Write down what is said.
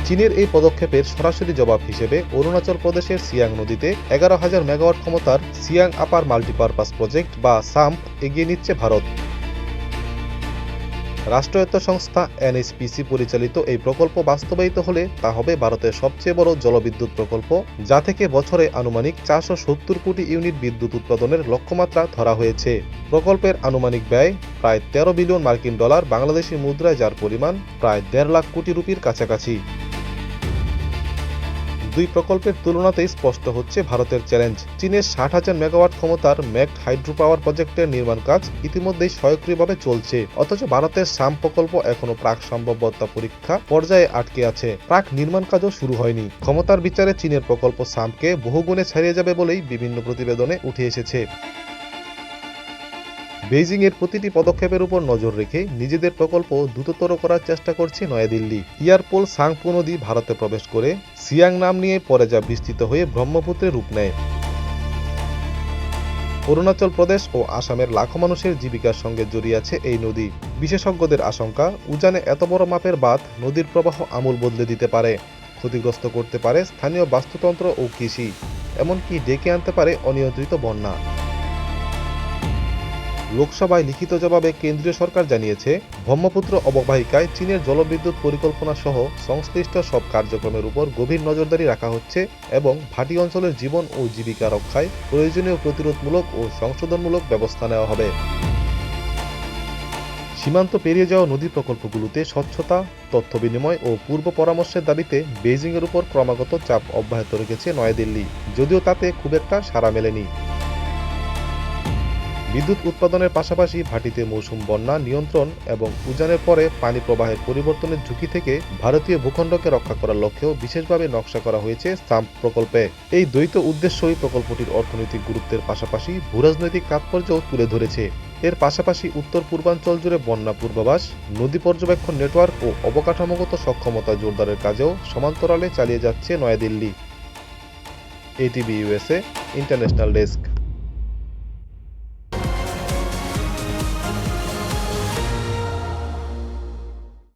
চীনের এই পদক্ষেপের সরাসরি জবাব হিসেবে অরুণাচল প্রদেশের সিয়াং নদীতে 11,000 মেগাওয়াট ক্ষমতার সিয়াং আপার মাল্টিপারপাস প্রজেক্ট বা সাম্প এগিয়ে নিচ্ছে ভারত। রাষ্ট্রায়ত্ত সংস্থা এনএইচপিসি পরিচালিত এই প্রকল্প বাস্তবায়িত হলে তা হবে ভারতের সবচেয়ে বড় জলবিদ্যুৎ প্রকল্প, যা থেকে বছরে আনুমানিক 470 কোটি ইউনিট বিদ্যুৎ উৎপাদনের লক্ষ্যমাত্রা ধরা হয়েছে। প্রকল্পের আনুমানিক ব্যয় প্রায় 13 বিলিয়ন মার্কিন ডলার, বাংলাদেশি মুদ্রায় যার পরিমাণ প্রায় 1.5 লাখ কোটি রুপির কাছাকাছি। দুই প্রকল্পের তুলনাতেই স্পষ্ট হচ্ছে ভারতের চ্যালেঞ্জ। চীনের 60,000 মেগাওয়াট ক্ষমতার ম্যাকড হাইড্রো পাওয়ার প্রজেক্টের নির্মাণ কাজ ইতিমধ্যেই স্বয়ংক্রিয়ভাবে চলছে, অথচ ভারতের সাম প্রকল্প এখনো প্রাক সম্ভাব্যতা পরীক্ষা পর্যায়ে আটকে আছে। প্রাক নির্মাণ কাজও শুরু হয়নি। ক্ষমতার বিচারে চীনের প্রকল্প সামকে বহুগুণে ছাড়িয়ে যাবে বলেই বিভিন্ন প্রতিবেদনে উঠে এসেছে। বেইজিং এর প্রতিটি পদক্ষেপের উপর নজর রেখে নিজেদের প্রকল্প দ্রুততর করার চেষ্টা করছে নয়াদিল্লি। ইয়ারপোল সাংপো নদী ভারতে প্রবেশ করে সিয়াং নাম নিয়ে পরে যা বিস্তৃত হয়ে ব্রহ্মপুত্রে রূপ নেয়। অরুণাচল প্রদেশ ও আসামের লাখো মানুষের জীবিকার সঙ্গে জড়িয়ে আছে এই নদী। বিশেষজ্ঞদের আশঙ্কা, উজানে এত বড় মাপের বাঁধ নদীর প্রবাহ আমূল বদলে দিতে পারে, ক্ষতিগ্রস্ত করতে পারে স্থানীয় বাস্তুতন্ত্র ও কৃষি, এমনকি ডেকে আনতে পারে অনিয়ন্ত্রিত বন্যা। লোকসভায় লিখিত জবাবে কেন্দ্রীয় সরকার জানিয়েছে, ব্রহ্মপুত্র অববাহিকায় চীনের জলবিদ্যুৎ পরিকল্পনা সহ সংশ্লিষ্ট সব কার্যক্রমের উপর গভীর নজরদারি রাখা হচ্ছে এবং ভাটি অঞ্চলের জীবন ও জীবিকা রক্ষায় প্রয়োজনীয় প্রতিরোধমূলক ও সংশোধনমূলক ব্যবস্থা নেওয়া হবে। সীমান্ত পেরিয়ে যাওয়া নদী প্রকল্পগুলোতে স্বচ্ছতা, তথ্য বিনিময় ও পূর্ব পরামর্শের দাবিতে বেইজিংয়ের উপর ক্রমাগত চাপ অব্যাহত রেখেছে নয়াদিল্লি, যদিও তাতে খুব একটা সাড়া মেলেনি। বিদ্যুৎ উৎপাদনের পাশাপাশি ভাটিতে মৌসুম বন্যা নিয়ন্ত্রণ এবং উজানের পরে পানি প্রবাহের পরিবর্তনের ঝুঁকি থেকে ভারতীয় ভূখণ্ডকে রক্ষা করার লক্ষ্যেও বিশেষভাবে নকশা করা হয়েছে সাম্প প্রকল্পে। এই দ্বৈত উদ্দেশ্যই প্রকল্পটির অর্থনৈতিক গুরুত্বের পাশাপাশি ভূরাজনৈতিক তাৎপর্যও তুলে ধরেছে। এর পাশাপাশি উত্তর পূর্বাঞ্চল জুড়ে বন্যা পূর্বাভাস, নদী পর্যবেক্ষণ নেটওয়ার্ক ও অবকাঠামোগত সক্ষমতা জোরদারের কাজেও সমান্তরালে চালিয়ে যাচ্ছে New Delhi. ATV USA international desk.